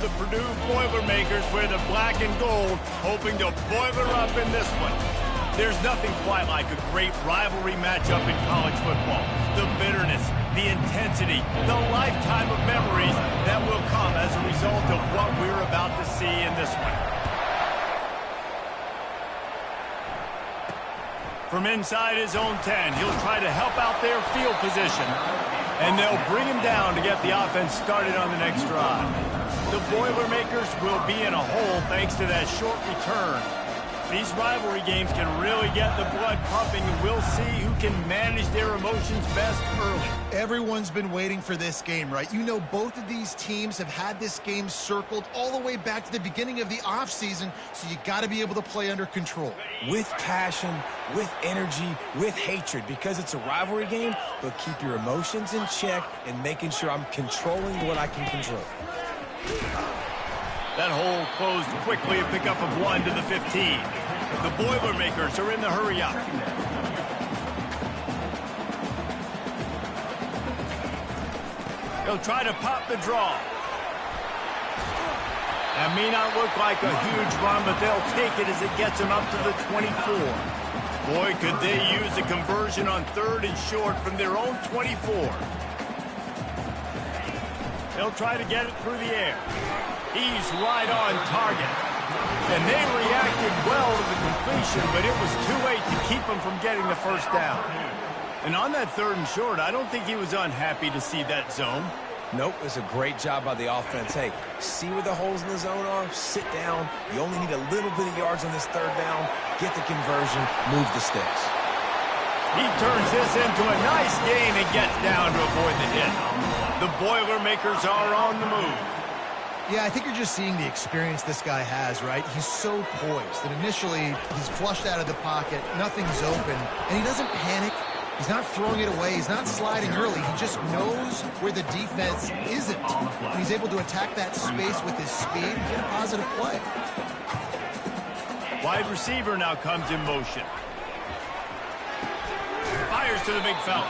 The Purdue Boilermakers wear the black and gold, hoping to boiler up in this one. There's nothing quite like a great rivalry matchup in college football. The bitterness, the intensity, the lifetime of memories that will come as a result of what we're about to see in this one. From inside his own 10, he'll try to help out their field position, and they'll bring him down to get the offense started on the next drive. The Boilermakers will be in a hole thanks to that short return. These rivalry games can really get the blood pumping, and we'll see who can manage their emotions best early. Everyone's been waiting for this game, right? You know, both of these teams have had this game circled all the way back to the beginning of the offseason, so you got to be able to play under control. With passion, with energy, with hatred, because it's a rivalry game, but keep your emotions in check and making sure I'm controlling what I can control. That hole closed quickly, a pickup of 1 to the 15. The Boilermakers are in the hurry up. They'll try to pop the draw. That may not look like a huge run, but they'll take it as it gets them up to the 24. Boy, could they use a conversion on 3rd and short from their own 24. They'll try to get it through the air. He's right on target. And they reacted well to the completion, but it was too late to keep him from getting the first down. And on that 3rd and short, I don't think he was unhappy to see that zone. Nope, it's a great job by the offense. Hey, see where the holes in the zone are? Sit down. You only need a little bit of yards on this 3rd down. Get the conversion. Move the sticks. He turns this into a nice gain and gets down to avoid the hit. The Boilermakers are on the move. Yeah, I think you're just seeing the experience this guy has, right? He's so poised that initially he's flushed out of the pocket, nothing's open, and he doesn't panic. He's not throwing it away. He's not sliding early. He just knows where the defense isn't. And he's able to attack that space with his speed and get a positive play. Wide receiver now comes in motion. Fires to the big fella.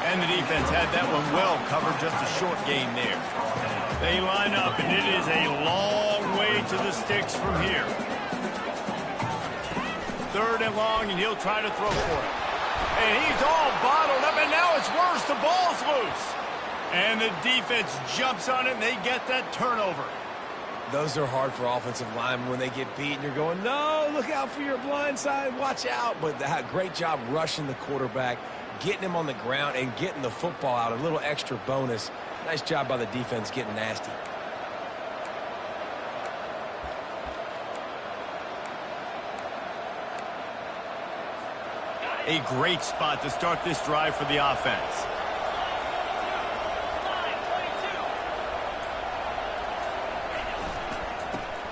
And the defense had that one well covered, just a short gain there. They line up, and it is a long way to the sticks from here. 3rd and long, and he'll try to throw for it. And he's all bottled up, and now it's worse. The ball's loose. And the defense jumps on it, and they get that turnover. Those are hard for offensive linemen when they get beat, and you're going, no, look out for your blind side, watch out. But that great job rushing the quarterback, getting him on the ground, and getting the football out, a little extra bonus. Nice job by the defense getting nasty. A great spot to start this drive for the offense.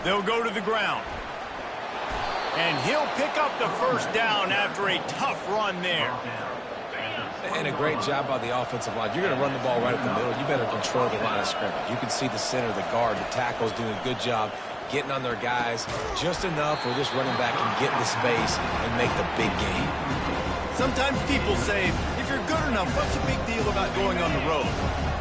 They'll go to the ground. And he'll pick up the first down after a tough run there. And a great job by the offensive line. You're going to run the ball right up the middle. You better control the line of scrimmage. You can see the center, the guard, the tackle's doing a good job getting on their guys just enough where this running back can get in the space and make the big game. Sometimes people say, if you're good enough, what's the big deal about going on the road?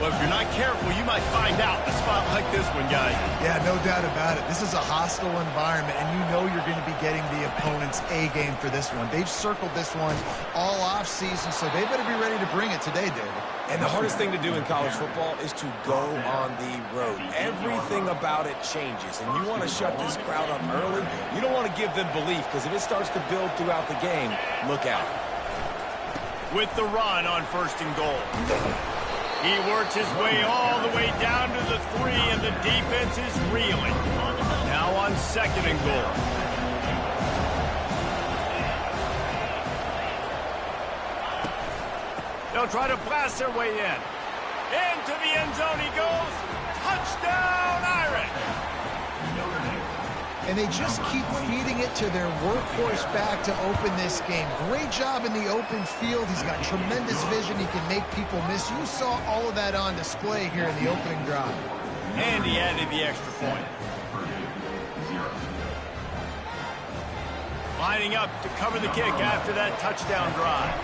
Well, if you're not careful, you might find out a spot like this one, guys. Yeah, no doubt about it. This is a hostile environment, and you know you're going to be getting the opponent's A game for this one. They've circled this one all offseason, so they better be ready to bring it today, David. And the hardest thing to do in college football is to go on the road. Everything about it changes, and you want to shut this crowd up early. You don't want to give them belief, because if it starts to build throughout the game, look out. With the run on 1st and goal. He works his way all the way down to the 3, and the defense is reeling. Now on 2nd and goal. They'll try to blast their way in. Into the end zone he goes. Touchdown, Irish! And they just keep feeding it to their workhorse back to open this game. Great job in the open field. He's got tremendous vision. He can make people miss. You saw all of that on display here in the opening drive. And he added the extra point. Lining up to cover the kick after that touchdown drive.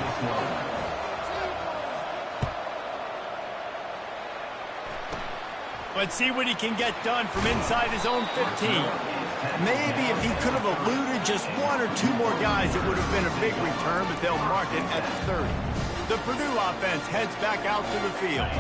Let's see what he can get done from inside his own 15. Maybe if he could have eluded just one or two more guys, it would have been a big return, but they'll mark it at the 30. The Purdue offense heads back out to the field.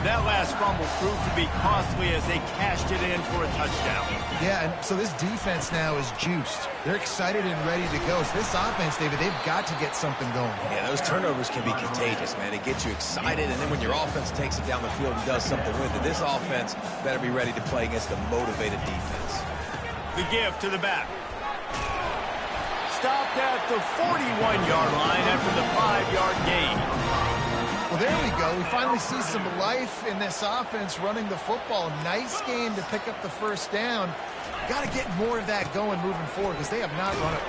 That last fumble proved to be costly as they cashed it in for a touchdown. Yeah, and so this defense now is juiced. They're excited and ready to go. So this offense, David, they've got to get something going. Yeah, those turnovers can be contagious, man. It gets you excited, and then when your offense takes it down the field and does something with it, this offense better be ready to play against a motivated defense. The give to the back. Stopped at the 41-yard line after the 5-yard gain. Well, there we go. We finally see some life in this offense running the football. Nice game to pick up the first down. Got to get more of that going moving forward because they have not run it.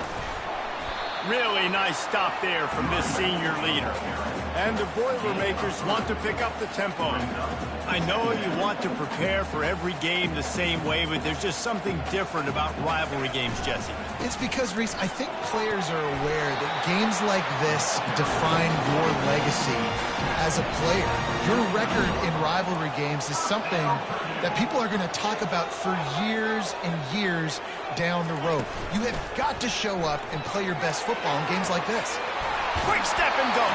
Really nice stop there from this senior leader. And the Boilermakers want to pick up the tempo. I know you want to prepare for every game the same way, but there's just something different about rivalry games, Jesse. It's because, Reese, I think players are aware that games like this define your legacy as a player. Your record in rivalry games is something that people are going to talk about for years and years down the road. You have got to show up and play your best football in games like this. Quick step and go.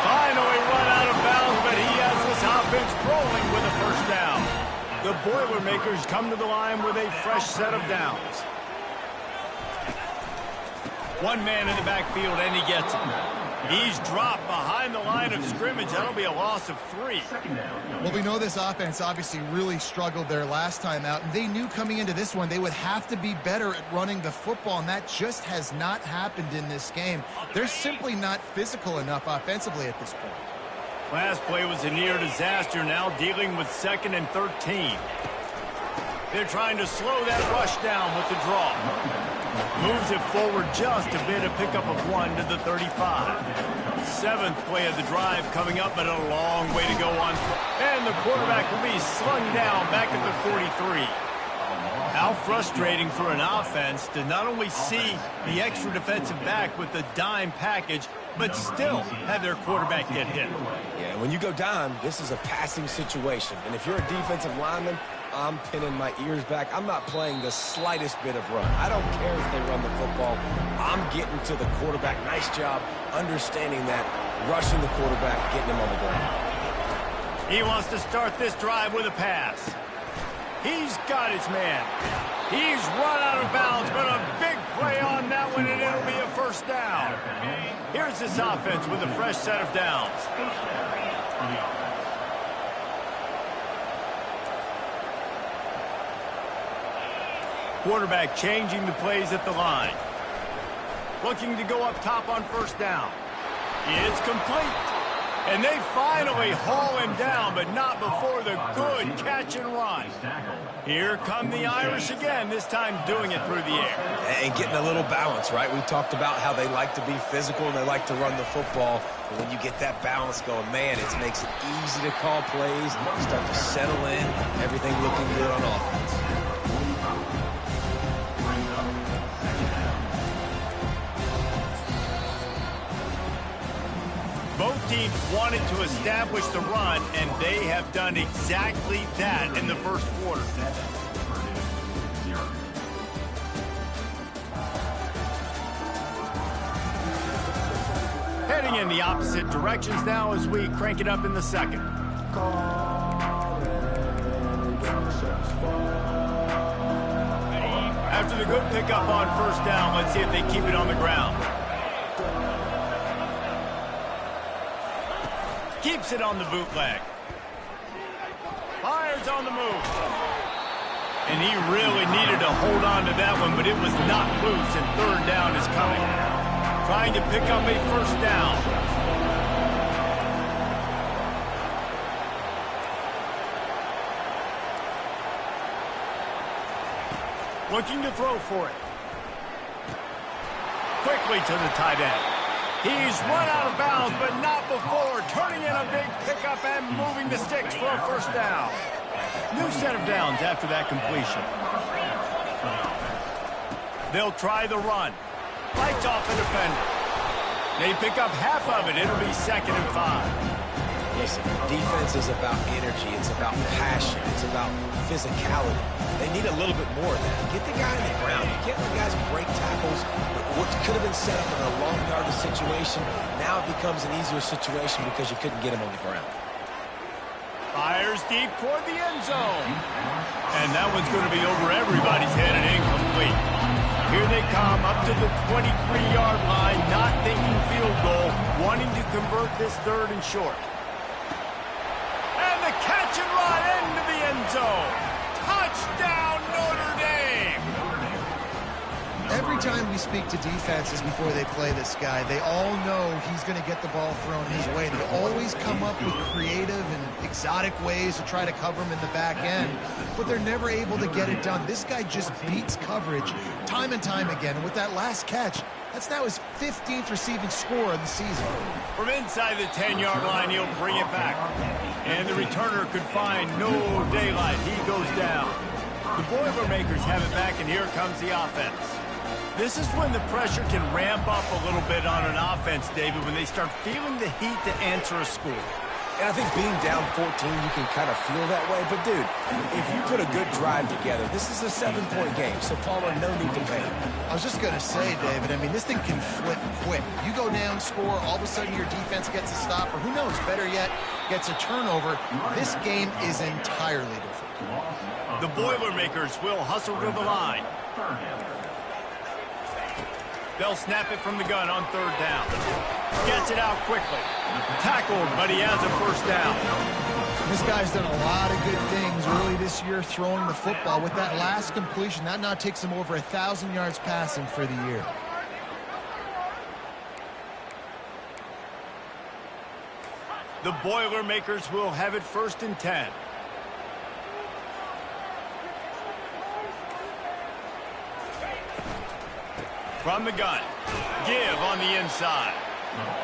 Finally run out of bounds, but he has this offense rolling with a first down. The Boilermakers come to the line with a fresh set of downs. One man in the backfield, and he gets it. He's dropped behind the line of scrimmage. That'll be a loss of 3. Well, we know this offense obviously really struggled their last time out, and they knew coming into this one they would have to be better at running the football, and that just has not happened in this game. They're simply not physical enough offensively at this point. Last play was a near disaster, now dealing with 2nd and 13. They're trying to slow that rush down with the draw. Moves it forward just a bit, a pickup of 1 to the 35. 7th play of the drive coming up, but a long way to go on. And the quarterback will be slung down back at the 43. How frustrating for an offense to not only see the extra defensive back with the dime package, but still have their quarterback get hit. Yeah, when you go dime, this is a passing situation. And if you're a defensive lineman, I'm pinning my ears back. I'm not playing the slightest bit of run. I don't care if they run the football. I'm getting to the quarterback. Nice job understanding that, rushing the quarterback, getting him on the ground. He wants to start this drive with a pass. He's got his man. He's run out of bounds, but a big play on that one, and it'll be a first down. Here's this offense with a fresh set of downs. Quarterback changing the plays at the line. Looking to go up top on first down. It's complete. And they finally haul him down, but not before the good catch and run. Here come the Irish again, this time doing it through the air. And getting a little balance, right? We talked about how they like to be physical and they like to run the football. But when you get that balance going, man, it makes it easy to call plays, start to settle in, everything looking good on offense. Both teams wanted to establish the run, and they have done exactly that in the first quarter. Heading in the opposite directions now as we crank it up in the second. After the good pickup on first down, let's see if they keep it on the ground. Keeps it on the bootleg. Fires on the move. And he really needed to hold on to that one, but it was not loose, and third down is coming. Trying to pick up a first down. Looking to throw for it. Quickly to the tight end. He's run out of bounds, but not before turning in a big pickup and moving the sticks for a first down. New set of downs after that completion. They'll try the run. Fights off the defender. They pick up half of it. It'll be 2nd and 5. Listen, defense is about energy. It's about passion. It's about physicality. They need a little bit more of that. Get the guy on the ground. You can't let guys break tackles. What could have been set up in a long yardage situation, now it becomes an easier situation because you couldn't get him on the ground. Fires deep toward the end zone. And that one's going to be over everybody's head and incomplete. Here they come up to the 23-yard line, not thinking field goal, wanting to convert this 3rd and short. And the catch and run into the end zone. Touchdown, Notre Dame! Every time we speak to defenses before they play this guy, they all know he's going to get the ball thrown his way. They always come up with creative and exotic ways to try to cover him in the back end, but they're never able to get it done. This guy just beats coverage time and time again. And with that last catch, that's now his 15th receiving score of the season. From inside the 10-yard line, he'll bring it back. And the returner could find no daylight. He goes down. The Boilermakers have it back, and here comes the offense. This is when the pressure can ramp up a little bit on an offense, David, when they start feeling the heat to answer a score. And I think being down 14, you can kind of feel that way. But, dude, if you put a good drive together, this is a 7-point game, so Palmer, no need to panic. I was just going to say, David, I mean, this thing can flip quick. You go down, score, all of a sudden your defense gets a stop, or who knows, better yet, gets a turnover. This game is entirely different. The Boilermakers will hustle to the line. They'll snap it from the gun on 3rd down. Gets it out quickly. Tackled, but he has a 1st down. This guy's done a lot of good things early this year throwing the football. With that last completion, that now takes him over 1,000 yards passing for the year. The Boilermakers will have it 1st and 10. From the gun. Give on the inside.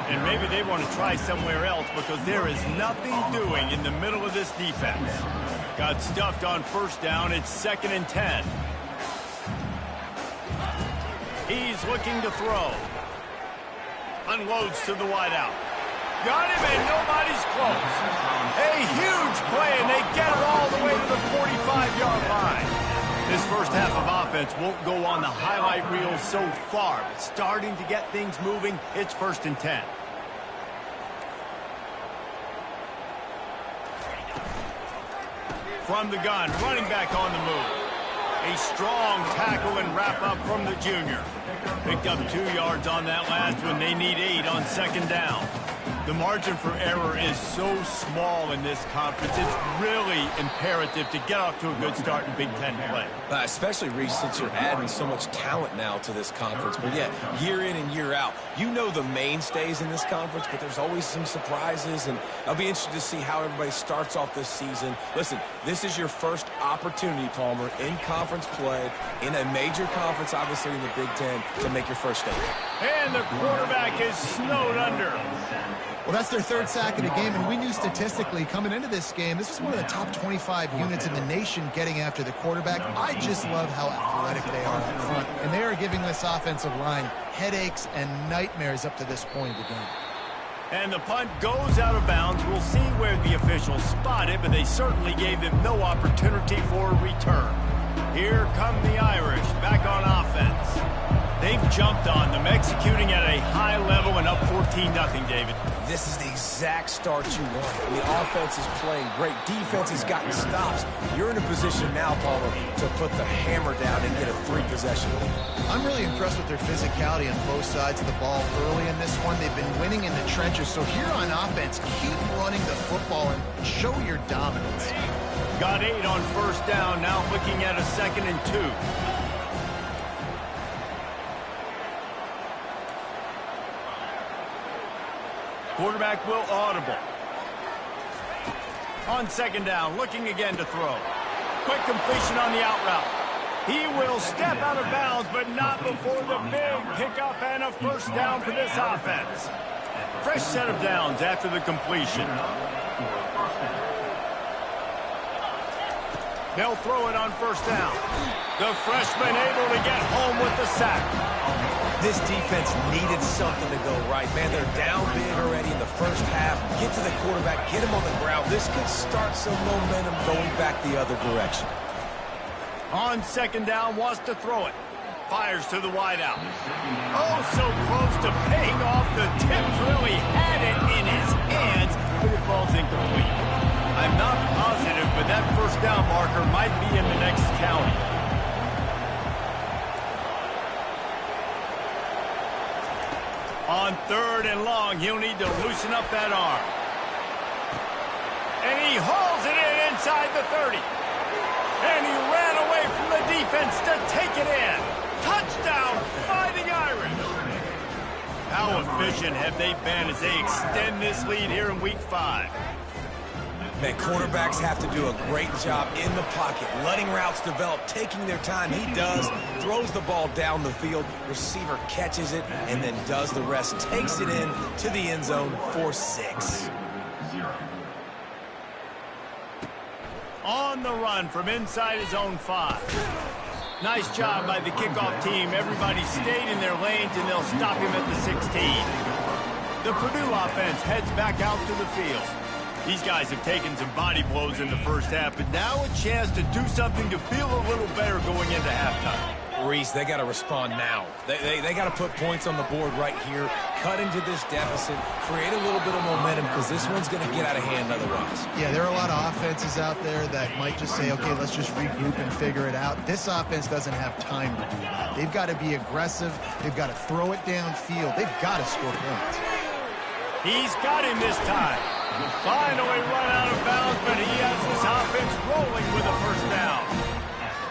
And maybe they want to try somewhere else because there is nothing doing in the middle of this defense. Got stuffed on 1st down. It's 2nd and 10. He's looking to throw. Unloads to the wideout. Got him, and nobody's close. A huge play, and they get it all the way to the 45-yard line. This first half of offense won't go on the highlight reel so far, but starting to get things moving, it's 1st and 10. From the gun, running back on the move. A strong tackle and wrap up from the junior. Picked up 2 yards on that last one. They need 8 on 2nd down. The margin for error is so small in this conference. It's really imperative to get off to a good start in Big Ten play. Especially, Reese, since you're adding so much talent now to this conference. But, yeah, year in and year out, you know the mainstays in this conference, but there's always some surprises. And I'll be interested to see how everybody starts off this season. Listen, this is your first opportunity, Palmer, in conference play, in a major conference, obviously in the Big Ten, to make your first statement. And the quarterback is snowed under. Well, that's their 3rd sack of the game, and we knew statistically coming into this game, this is one of the top 25 units in the nation getting after the quarterback. I just love how athletic they are up front, and they are giving this offensive line headaches and nightmares up to this point of the game. And the punt goes out of bounds. We'll see where the officials spot it, but they certainly gave them no opportunity for a return. Here come the Irish back on offense. They've jumped on them, executing at a high level and up 14-0, David. This is the exact start you want. The offense is playing great. Defense has gotten stops. You're in a position now, Palmer, to put the hammer down and get a 3-possession lead. I'm really impressed with their physicality on both sides of the ball early in this one. They've been winning in the trenches. So here on offense, keep running the football and show your dominance. Got 8 on 1st down, now looking at a 2nd and 2. Quarterback will audible. On 2nd down, looking again to throw. Quick completion on the out route. He will step out of bounds, but not before the big pickup and a 1st down for this offense. Fresh set of downs after the completion. They'll throw it on first down. The freshman able to get home with the sack. This defense needed something to go right. Man, they're down big already in the first half. Get to the quarterback, get him on the ground. This could start some momentum going back the other direction. On second down, wants to throw it. Fires to the wideout. Oh, so close to paying off. The tip really had it in his hands, but it falls incomplete. I'm not positive, but that first down marker might be in the next county. On third and long, he'll need to loosen up that arm. And he hauls it in inside the 30. And he ran away from the defense to take it in. Touchdown, Fighting Irish. How efficient have they been as they extend this lead here in Week 5? Man, quarterbacks have to do a great job in the pocket, letting routes develop, taking their time. He does, throws the ball down the field, receiver catches it, and then does the rest, takes it in to the end zone for 6. On the run from inside his own 5. Nice job by the kickoff team. Everybody stayed in their lanes, and they'll stop him at the 16. The Purdue offense heads back out to the field. These guys have taken some body blows in the first half, but now a chance to do something to feel a little better going into halftime. Reese, they got to respond now. They got to put points on the board right here, cut into this deficit, create a little bit of momentum, because this one's going to get out of hand otherwise. Yeah, there are a lot of offenses out there that might just say, okay, let's just regroup and figure it out. This offense doesn't have time to do that. They've got to be aggressive. They've got to throw it downfield. They've got to score points. He's got him this time. Finally run out of bounds, but he has this offense rolling with a first down.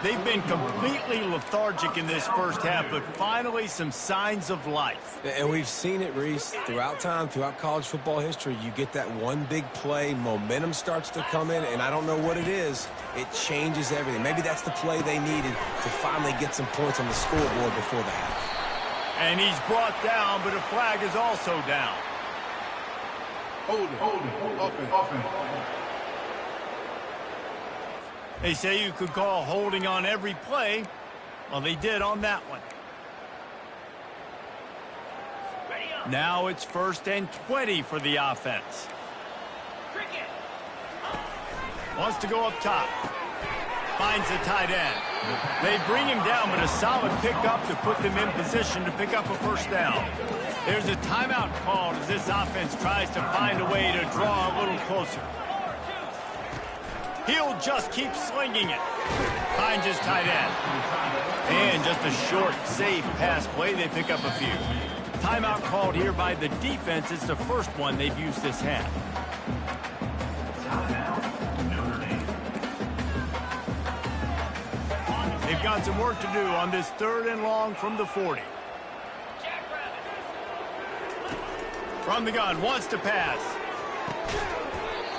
They've been completely lethargic in this first half, but finally some signs of life. And we've seen it, Reese, throughout time, throughout college football history. You get that one big play, momentum starts to come in, and I don't know what it is. It changes everything. Maybe that's the play they needed to finally get some points on the scoreboard before the half. And he's brought down, but a flag is also down. Holding. They say you could call holding on every play. Well, they did on that one. Now it's 1st and 20 for the offense. Wants to go up top. Finds the tight end. They bring him down, but a solid pickup to put them in position to pick up a first down. There's a timeout called as this offense tries to find a way to draw a little closer. He'll just keep slinging it. Finds his tight end. And just a short, safe pass play. They pick up a few. Timeout called here by the defense. It's the first one they've used this half. They've got some work to do on this 3rd and long from the 40. From the gun, wants to pass.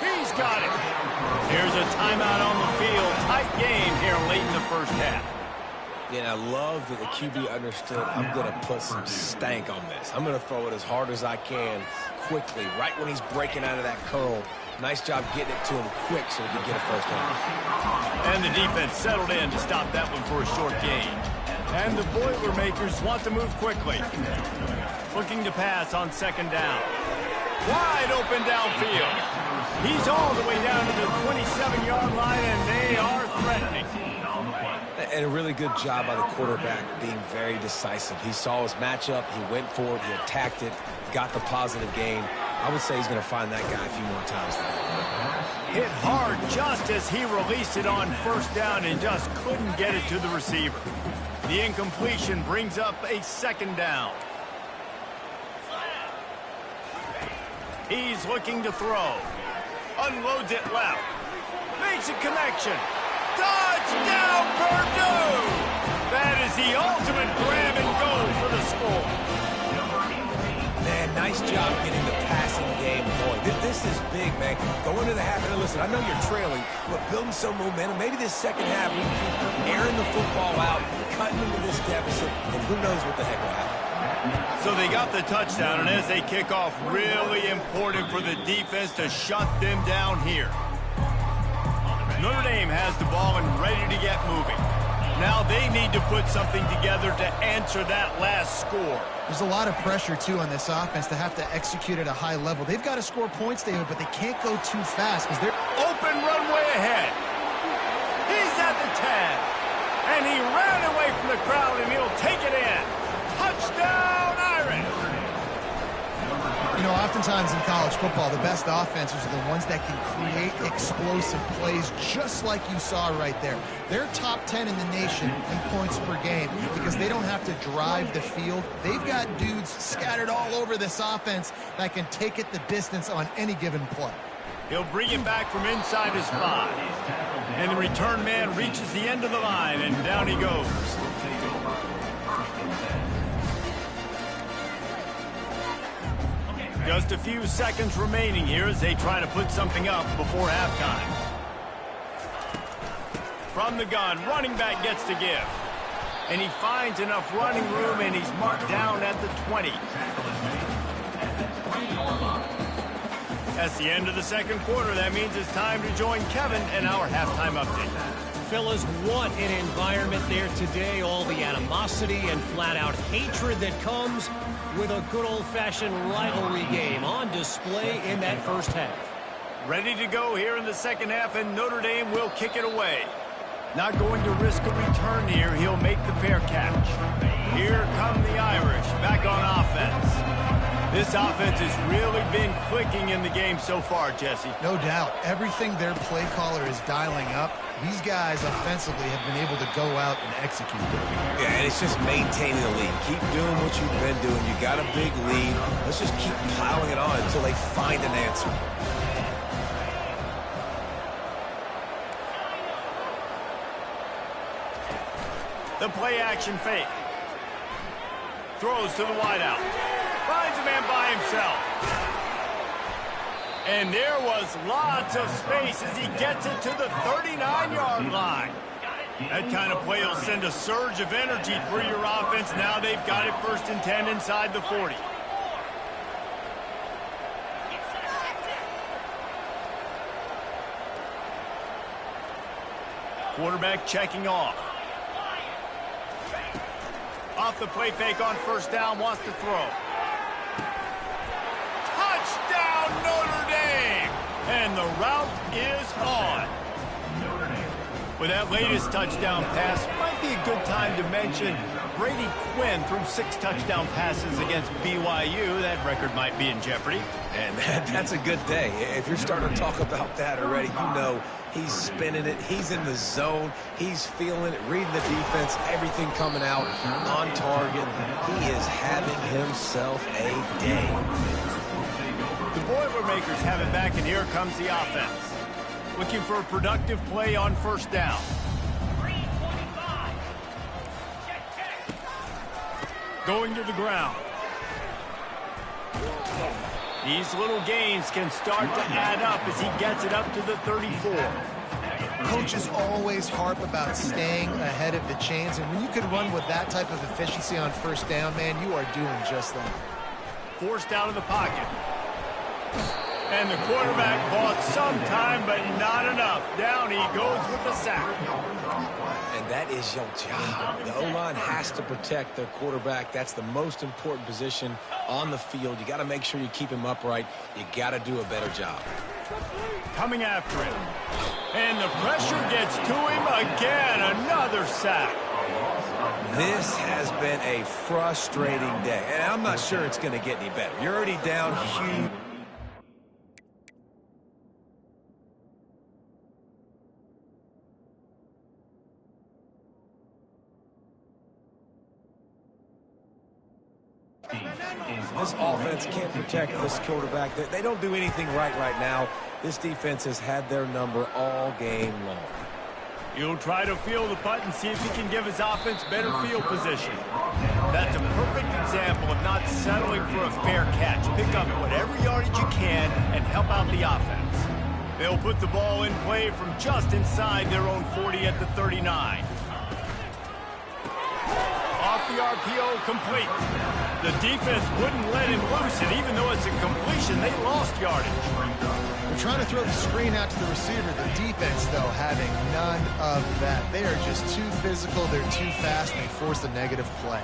He's got it. Here's a timeout on the field. Tight game here late in the first half. Yeah, I love that the QB understood I'm going to put some stank on this. I'm going to throw it as hard as I can quickly, right when he's breaking out of that curl. Nice job getting it to him quick so he can get a first down. And the defense settled in to stop that one for a short gain. And the Boilermakers want to move quickly. Looking to pass on 2nd down. Wide open downfield. He's all the way down to the 27-yard line, and they are threatening. And a really good job by the quarterback being very decisive. He saw his matchup, he went for it, he attacked it, got the positive gain. I would say he's going to find that guy a few more times today. Hit hard just as he released it on 1st down and just couldn't get it to the receiver. The incompletion brings up a 2nd down. He's looking to throw. Unloads it left. Makes a connection. Touchdown, Purdue! That is the ultimate grab and go for the score. Man, nice job getting the passing game going. This is big, man. Going to the half, and listen, I know you're trailing, but building some momentum. Maybe this second half, we keep airing the football out, cutting into this deficit, and who knows what the heck will happen. So they got the touchdown, and as they kick off, really important for the defense to shut them down here. Notre Dame has the ball and ready to get moving. Now they need to put something together to answer that last score. There's a lot of pressure, too, on this offense to have to execute at a high level. They've got to score points, David, but they can't go too fast because they're open runway ahead. He's at the 10. And he ran away from the crowd, and he'll take it in. Touchdown, Irish! You know, oftentimes in college football, the best offenses are the ones that can create explosive plays just like you saw right there. They're top 10 in the nation in points per game because they don't have to drive the field. They've got dudes scattered all over this offense that can take it the distance on any given play. He'll bring it back from inside his 5. And the return man reaches the end of the line, and down he goes. Just a few seconds remaining here as they try to put something up before halftime. From the gun, running back gets to give. And he finds enough running room, and he's marked down at the 20. That's the end of the second quarter. That means it's time to join Kevin and our halftime update. Fellas, what an environment there today. All the animosity and flat-out hatred that comes with a good old-fashioned rivalry game on display in that first half. Ready to go here in the second half, and Notre Dame will kick it away. Not going to risk a return here. He'll make the fair catch. Here come the Irish back on offense. This offense has really been clicking in the game so far, Jesse. No doubt. Everything their play caller is dialing up, these guys offensively have been able to go out and execute. Yeah, and it's just maintaining the lead. Keep doing what you've been doing. You got a big lead. Let's just keep piling it on until they find an answer. The play action fake. Throws to the wideout. Finds a man by himself. And there was lots of space as he gets it to the 39-yard line. That kind of play will send a surge of energy through your offense. Now they've got it 1st and 10 inside the 40. Quarterback checking off. Off the play fake on 1st down, wants to throw. Touchdown, Notre Dame! And the route is on. With that latest touchdown pass, might be a good time to mention Brady Quinn threw 6 touchdown passes against BYU. That record might be in jeopardy. And that's a good day. If you're starting to talk about that already, you know he's spinning it. He's in the zone. He's feeling it, reading the defense, everything coming out on target. He is having himself a day. The Boilermakers have it back, and here comes the offense. Looking for a productive play on 1st down. Going to the ground. These little gains can start to add up as he gets it up to the 34. Coaches always harp about staying ahead of the chains, and when you can run with that type of efficiency on 1st down, man, you are doing just that. Forced out of the pocket. And the quarterback bought some time, but not enough. Down he goes with the sack. And that is your job. The O-line has to protect their quarterback. That's the most important position on the field. You got to make sure you keep him upright. You got to do a better job. Coming after him. And the pressure gets to him again. Another sack. This has been a frustrating day. And I'm not sure it's going to get any better. You're already down huge. This offense can't protect this quarterback. They don't do anything right now. This defense has had their number all game long. He'll try to feel the punt and see if he can give his offense better field position. That's a perfect example of not settling for a fair catch. Pick up whatever yardage you can and help out the offense. They'll put the ball in play from just inside their own 40 at the 39. Off the RPO, complete. The defense wouldn't let him loose, and even though it's a completion, they lost yardage. They're trying to throw the screen out to the receiver. The defense, though, having none of that. They are just too physical. They're too fast. And they force the negative play.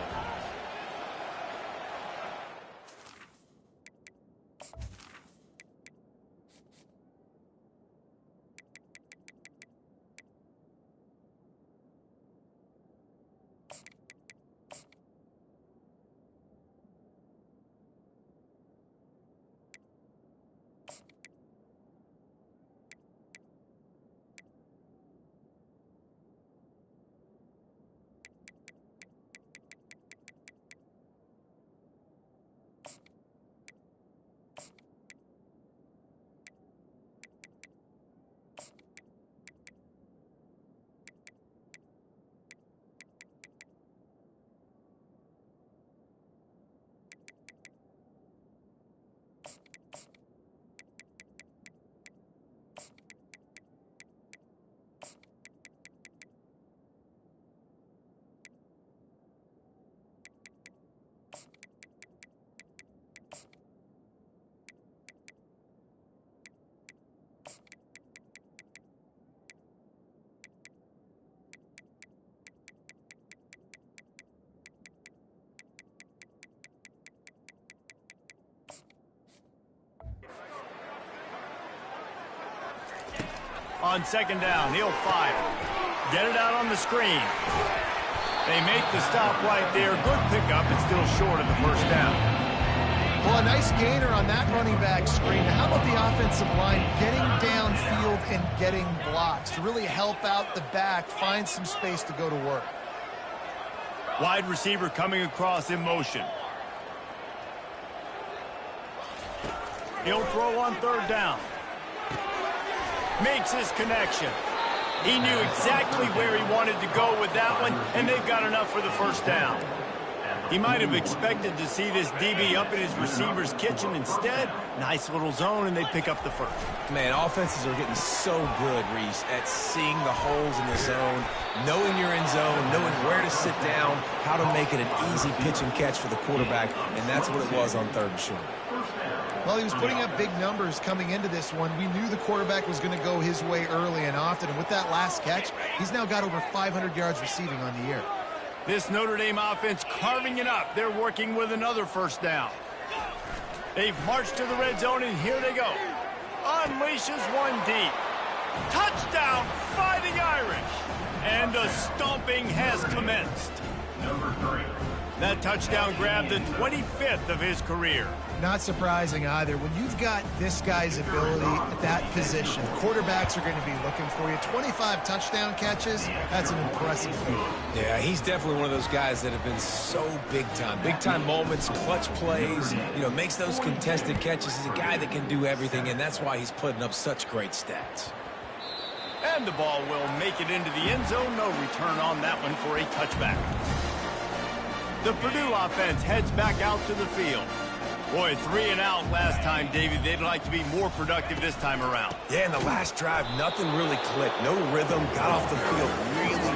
On second down, he'll fire. Get it out on the screen. They make the stop right there. Good pickup, but still short of the first down. Well, a nice gainer on that running back screen. Now, how about the offensive line getting downfield and getting blocks to really help out the back, find some space to go to work? Wide receiver coming across in motion. He'll throw on third down. Makes his connection. He knew exactly where he wanted to go with that one, and they've got enough for the first down. He might have expected to see this DB up in his receiver's kitchen. Instead, nice little zone, and they pick up the first. Man, offenses are getting so good, Reese, at seeing the holes in the zone, knowing you're in zone, knowing where to sit down, how to make it an easy pitch and catch for the quarterback, and that's what it was on third and short. Well, he was putting up big numbers coming into this one. We knew the quarterback was going to go his way early and often, and with that last catch, he's now got over 500 yards receiving on the year. This Notre Dame offense carving it up. They're working with another first down. They've marched to the red zone, and here they go. Unleashes one deep. Touchdown, Fighting Irish. And the stomping has commenced. Number 3. That touchdown grabbed the 25th of his career. Not surprising either. When you've got this guy's ability at that position, quarterbacks are going to be looking for you. 25 touchdown catches, that's an impressive feat. Yeah, he's definitely one of those guys that have been so big time. Big time moments, clutch plays, makes those contested catches. He's a guy that can do everything, and that's why he's putting up such great stats. And the ball will make it into the end zone. No return on that one for a touchback. The Purdue offense heads back out to the field. Boy, 3 and out last time, David. They'd like to be more productive this time around. Yeah, in the last drive, nothing really clicked. No rhythm, got off the field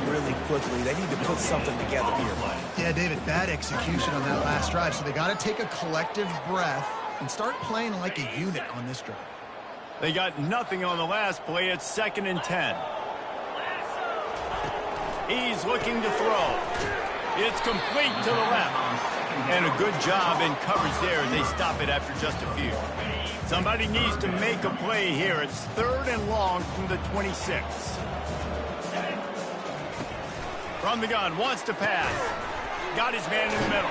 really quickly. They need to put something together here, Mike. Yeah, David, bad execution on that last drive, so they got to take a collective breath and start playing like a unit on this drive. They got nothing on the last play. It's 2nd and 10. He's looking to throw. It's complete to the left. And a good job in coverage there. They stop it after just a few. Somebody needs to make a play here. It's 3rd and long from the 26. From the gun, wants to pass. Got his man in the middle.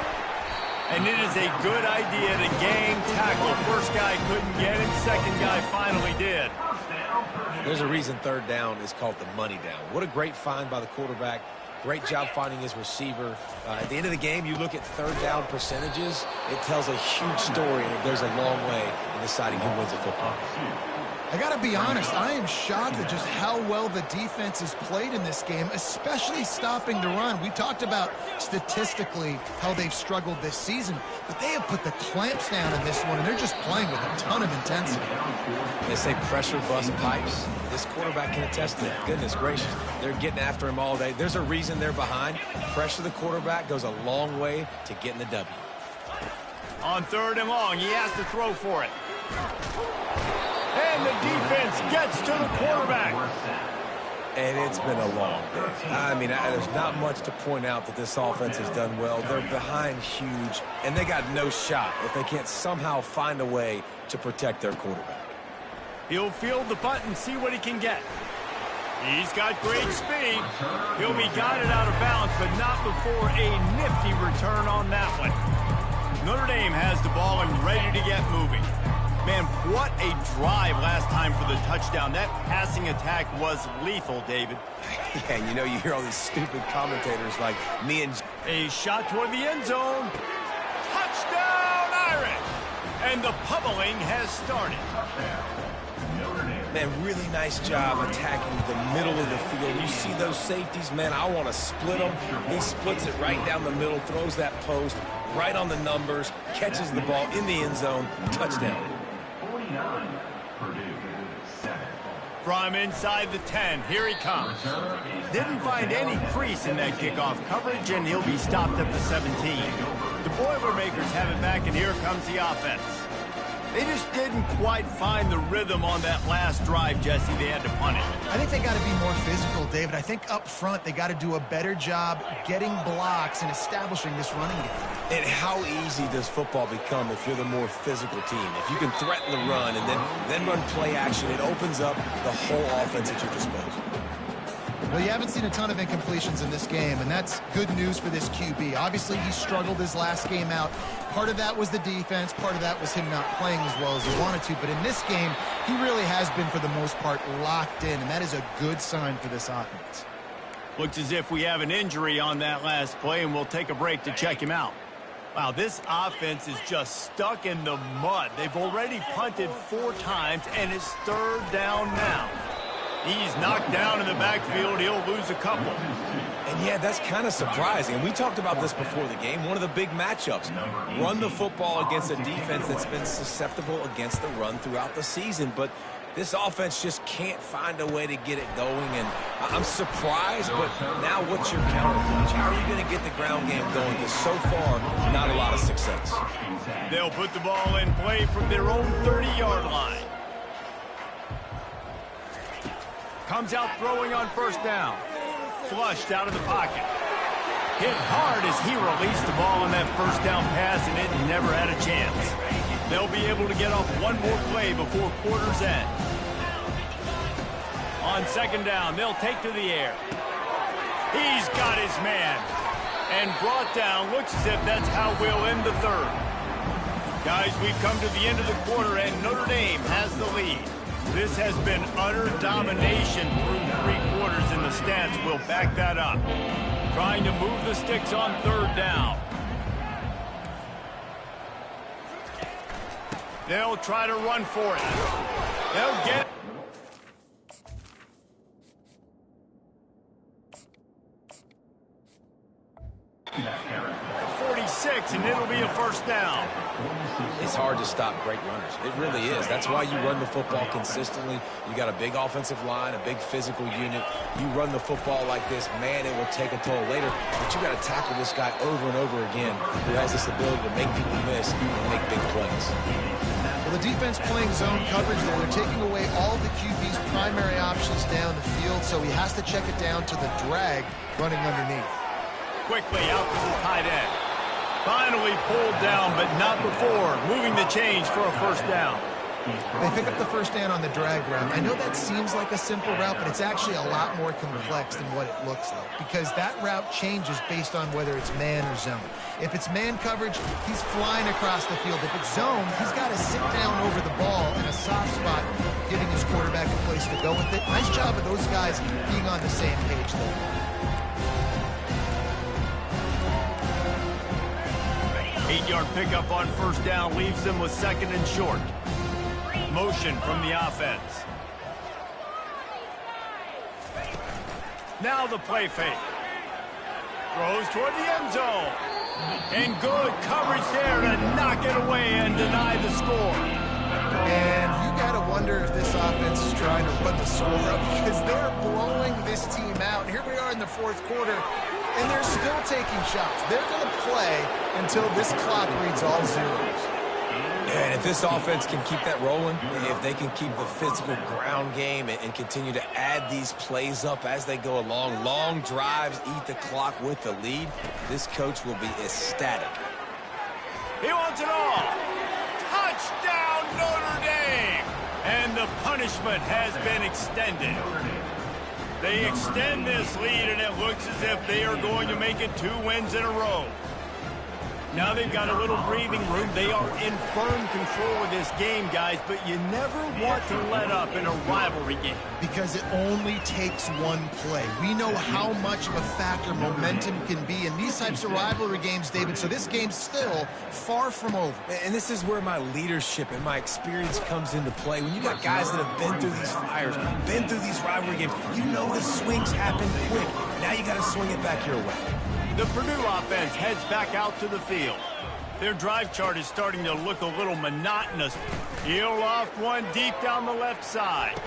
And it is a good idea to gang tackle. First guy couldn't get him. Second guy finally did. There's a reason 3rd down is called the money down. What a great find by the quarterback. Great job finding his receiver. At the end of the game, you look at 3rd down percentages. It tells a huge story, and it goes a long way in deciding who wins a football game. I got to be honest, I am shocked at just how well the defense has played in this game, especially stopping the run. We talked about statistically how they've struggled this season, but they have put the clamps down in this one, and they're just playing with a ton of intensity. They say pressure bust pipes. This quarterback can attest to that. Goodness gracious. They're getting after him all day. There's a reason they're behind. Pressure the quarterback goes a long way to getting the W. On 3rd and long, he has to throw for it. And the defense gets to the quarterback. And it's been a long day. I mean, there's not much to point out that this offense has done well. They're behind huge, and they got no shot if they can't somehow find a way to protect their quarterback. He'll field the punt and see what he can get. He's got great speed. He'll be guided out of bounds, but not before a nifty return on that one. Notre Dame has the ball and ready to get moving. Man, what a drive last time for the touchdown. That passing attack was lethal, David. Yeah, and you know, you hear all these stupid commentators like me and... A shot toward the end zone. Touchdown, Irish! And the pummeling has started. Man, really nice job attacking the middle of the field. You see those safeties, man, I want to split them. He splits it right down the middle, throws that post right on the numbers, catches the ball in the end zone, touchdown. From inside the 10, here he comes. Didn't find any crease in that kickoff coverage, and he'll be stopped at the 17. The Boilermakers have it back, and here comes the offense. They just didn't quite find the rhythm on that last drive, Jesse. They had to punt it. I think they got to be more physical, David. I think up front they got to do a better job getting blocks and establishing this running game. And how easy does football become if you're the more physical team? If you can threaten the run and then run play action, it opens up the whole offense at your disposal. Well, you haven't seen a ton of incompletions in this game, and that's good news for this QB. Obviously, he struggled his last game out. Part of that was the defense. Part of that was him not playing as well as he wanted to. But in this game, he really has been, for the most part, locked in, and that is a good sign for this offense. Looks as if we have an injury on that last play, and we'll take a break to check him out. Wow, this offense is just stuck in the mud. They've already punted 4 times, and it's 3rd down now. He's knocked down in the backfield. He'll lose a couple. And, yeah, that's kind of surprising. And we talked about this before the game. One of the big matchups. Run the football against a defense that's been susceptible against the run throughout the season. But this offense just can't find a way to get it going. And I'm surprised, but now what's your counterpunch? How are you going to get the ground game going? Because so far, not a lot of success. They'll put the ball in play from their own 30-yard line. Comes out throwing on 1st down. Flushed out of the pocket. Hit hard as he released the ball on that 1st down pass, and it never had a chance. They'll be able to get off one more play before quarter's end. On 2nd down, they'll take to the air. He's got his man. And brought down. Looks as if that's how we'll end the 3rd. Guys, we've come to the end of the quarter, and Notre Dame has the lead. This has been utter domination through 3 quarters, and the stats will back that up. Trying to move the sticks on 3rd down. They'll try to run for it. They'll get... 46, and it'll be a 1st down. It's hard to stop great runners. It really is. That's why you run the football consistently. You got a big offensive line, a big physical unit. You run the football like this, man, it will take a toll later. But you got to tackle this guy over and over again who has this ability to make people miss and make big plays. Well, the defense playing zone coverage there. They're taking away all the QB's primary options down the field, so he has to check it down to the drag running underneath. Quickly out to the tight end. Finally pulled down, but not before moving the chains for a 1st down. They pick up the 1st down on the drag route. I know that seems like a simple route, but it's actually a lot more complex than what it looks like, because that route changes based on whether it's man or zone. If it's man coverage, he's flying across the field. If it's zone, he's got to sit down over the ball in a soft spot, giving his quarterback a place to go with it. Nice job of those guys being on the same page there. 8-yard pickup on 1st down leaves them with 2nd and short. Motion from the offense. Now the play fake. Throws toward the end zone. And good coverage there to knock it away and deny the score. And you got to wonder if this offense is trying to run the score up, because they're blowing this team out. Here we are in the 4th quarter, and they're still taking shots. They're going to play until this clock reads all zeros. And if this offense can keep that rolling, if they can keep the physical ground game and continue to add these plays up as they go along, long drives, eat the clock with the lead, this coach will be ecstatic. He wants it all. Touchdown, Notre Dame! And the punishment has been extended. They extend this lead, and it looks as if they are going to make it 2 wins in a row. Now they've got a little breathing room. They are in firm control of this game, guys, but you never want to let up in a rivalry game. Because it only takes one play. We know how much of a factor momentum can be in these types of rivalry games, David, so this game's still far from over. And this is where my leadership and my experience comes into play. When you got guys that have been through these fires, been through these rivalry games, you know the swings happen quick. Now you got to swing it back your way. The Purdue offense heads back out to the field. Their drive chart is starting to look a little monotonous. He'll loft one deep down the left side.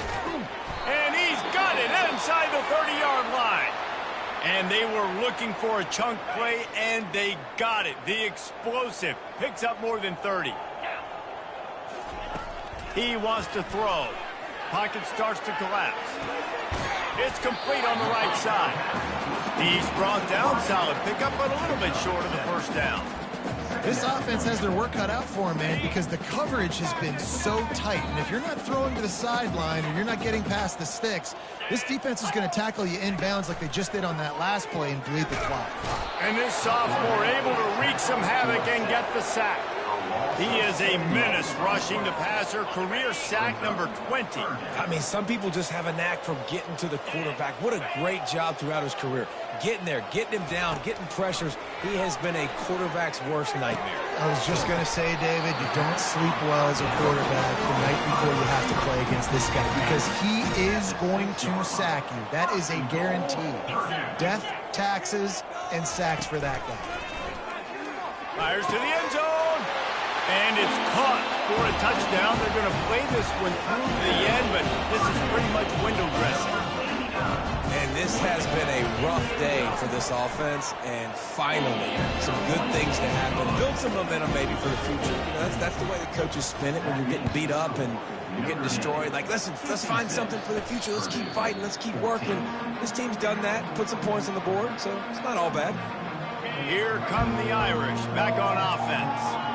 And he's got it inside the 30-yard line. And they were looking for a chunk play, and they got it. The explosive picks up more than 30. He wants to throw. Pocket starts to collapse. It's complete on the right side. He's brought down. Solid pickup, but a little bit short of the first down. This offense has their work cut out for them, man, because the coverage has been so tight. And if you're not throwing to the sideline or you're not getting past the sticks, this defense is going to tackle you inbounds like they just did on that last play and bleed the clock. And this sophomore able to wreak some havoc and get the sack. He is a menace rushing the passer, career sack number 20. I mean, some people just have a knack for getting to the quarterback. What a great job throughout his career. Getting there, getting him down, getting pressures. He has been a quarterback's worst nightmare. I was just going to say, David, you don't sleep well as a quarterback the night before you have to play against this guy because he is going to sack you. That is a guarantee. Death, taxes, and sacks for that guy. Fires to the end zone. And it's caught for a touchdown. They're going to play this one through to the end, but this is pretty much window dressing. And this has been a rough day for this offense, and finally, some good things to happen. Build some momentum maybe for the future. You know, that's the way the coaches spin it when you're getting beat up and you're getting destroyed. Like, listen, let's find something for the future. Let's keep fighting. Let's keep working. This team's done that, put some points on the board, so it's not all bad. Here come the Irish back on offense.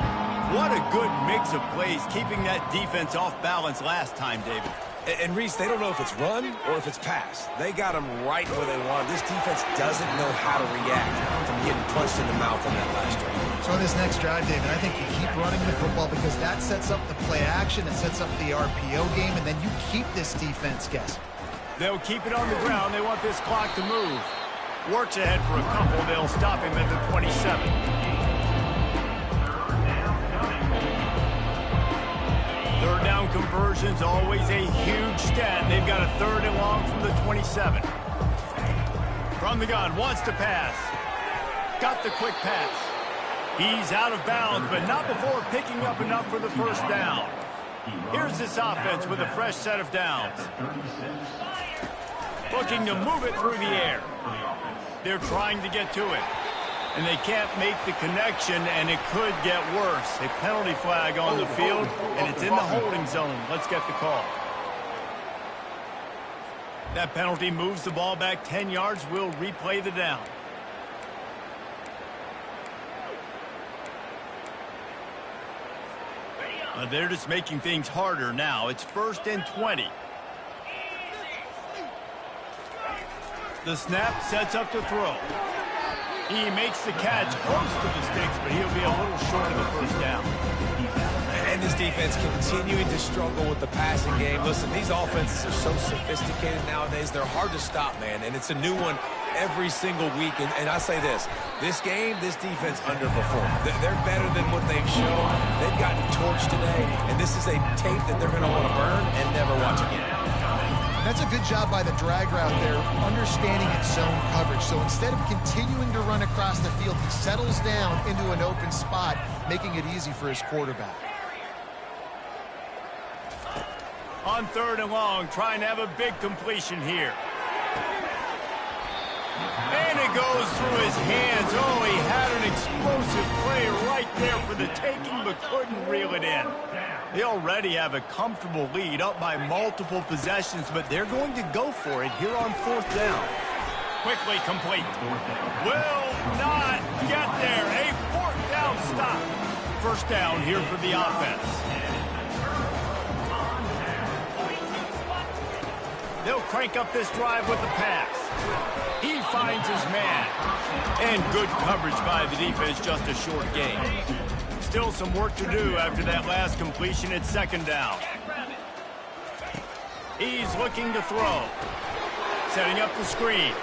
What a good mix of plays, keeping that defense off balance last time, David. And Reese, they don't know if it's run or if it's pass. They got them right where they want. This defense doesn't know how to react from getting punched in the mouth on that last drive. So on this next drive, David, I think you keep running the football because that sets up the play action, it sets up the RPO game, and then you keep this defense guessing. They'll keep it on the ground. They want this clock to move. Works ahead for a couple. They'll stop him at the 27. Third down conversion's always a huge stat. They've got a 3rd and long from the 27. From the gun, wants to pass. Got the quick pass. He's out of bounds, but not before picking up enough for the first down. Here's this offense with a fresh set of downs. Looking to move it through the air. They're trying to get to it. And they can't make the connection, and it could get worse. A penalty flag on the field, and it's in the holding zone. Let's get the call. That penalty moves the ball back 10 yards. We'll replay the down. They're just making things harder now. It's 1st and 20. The snap sets up to throw. He makes the catch close to the sticks, but he'll be a little short of the first down. And this defense continuing to struggle with the passing game. Listen, these offenses are so sophisticated nowadays. They're hard to stop, man, and it's a new one every single week. And I say this game, this defense underperformed. They're better than what they've shown. They've gotten torched today, and this is a tape that they're going to want to burn and never watch again. That's a good job by the drag route there, understanding its zone coverage. So instead of continuing to run across the field, he settles down into an open spot, making it easy for his quarterback. On 3rd and long, trying to have a big completion here. And it goes through his hands. Oh, he had an explosive play right there for the taking, but couldn't reel it in. They already have a comfortable lead, up by multiple possessions, but they're going to go for it here on 4th down. Quickly complete. Will not get there. A 4th down stop. 1st down here for the offense. They'll crank up this drive with the pass. He finds his man. And good coverage by the defense, just a short gain. Still some work to do after that last completion at 2nd down. He's looking to throw. Setting up the screen.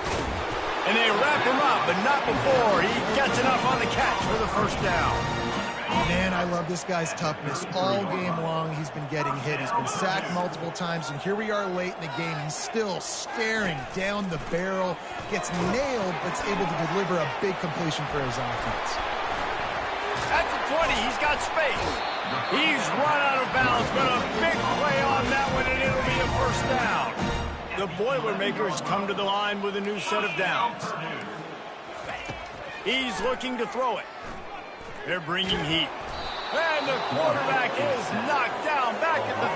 And they wrap him up, but not before he gets enough on the catch for the 1st down. Man, I love this guy's toughness. All game long, he's been getting hit. He's been sacked multiple times, and here we are late in the game. He's still staring down the barrel. Gets nailed, but is able to deliver a big completion for his offense. At the 20, he's got space. He's run out of bounds, but a big play on that one, and it'll be a 1st down. The Boilermakers come to the line with a new set of downs. He's looking to throw it. They're bringing heat. And the quarterback is knocked down back at the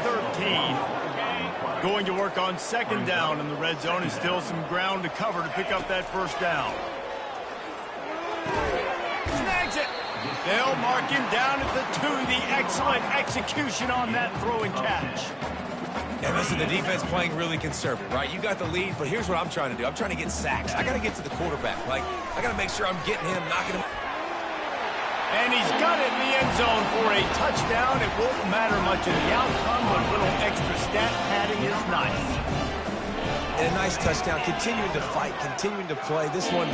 13. Going to work on 2nd down in the red zone, and still some ground to cover to pick up that 1st down. Snags it. They'll mark him down at the 2. The excellent execution on that throw and catch. And listen, the defense playing really conservative, right? You got the lead, but here's what I'm trying to do. I'm trying to get sacks. I got to get to the quarterback. Like, I got to make sure I'm getting him, knocking him. And he's got it in the end zone for a touchdown. It won't matter much in the outcome, but a little extra stat padding is nice. And a nice touchdown. Continuing to fight, continuing to play. This one,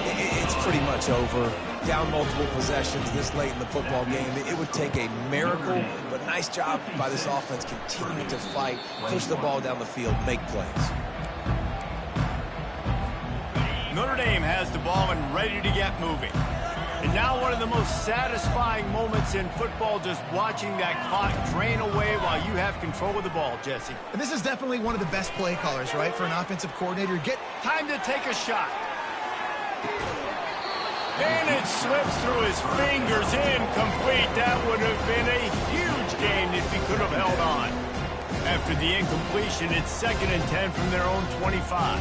it's pretty much over. Down multiple possessions this late in the football game. It would take a miracle, but nice job by this offense continuing to fight, push the ball down the field, make plays. Notre Dame has the ball and ready to get moving. And now one of the most satisfying moments in football, just watching that clock drain away while you have control of the ball, Jesse. And this is definitely one of the best play callers, right, for an offensive coordinator. Get time to take a shot. And it slips through his fingers, incomplete. That would have been a huge gain if he could have held on. After the incompletion, it's 2nd and 10 from their own 25.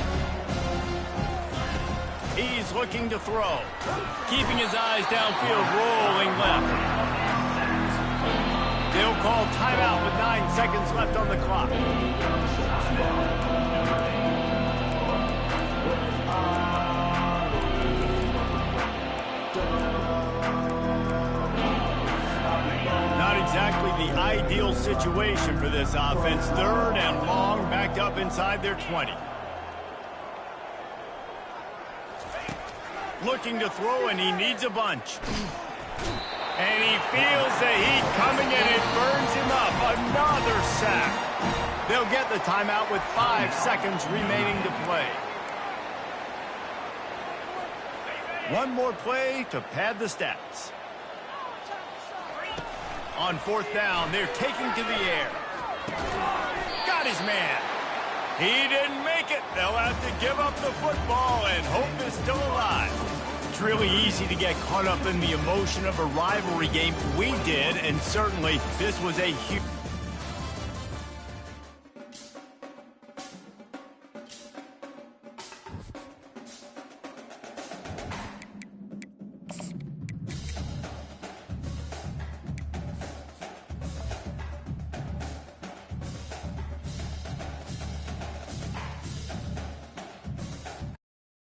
He's looking to throw. Keeping his eyes downfield, rolling left. They'll call timeout with 9 seconds left on the clock. Not exactly the ideal situation for this offense. 3rd and long, backed up inside their 20. Looking to throw, and he needs a bunch. And he feels the heat coming, and it burns him up. Another sack. They'll get the timeout with 5 seconds remaining to play. One more play to pad the stats. On 4th down, they're taking to the air. Got his man. He didn't make it. They'll have to give up the football, and hope is still alive. It's really easy to get caught up in the emotion of a rivalry game. We did, and certainly this was a huge...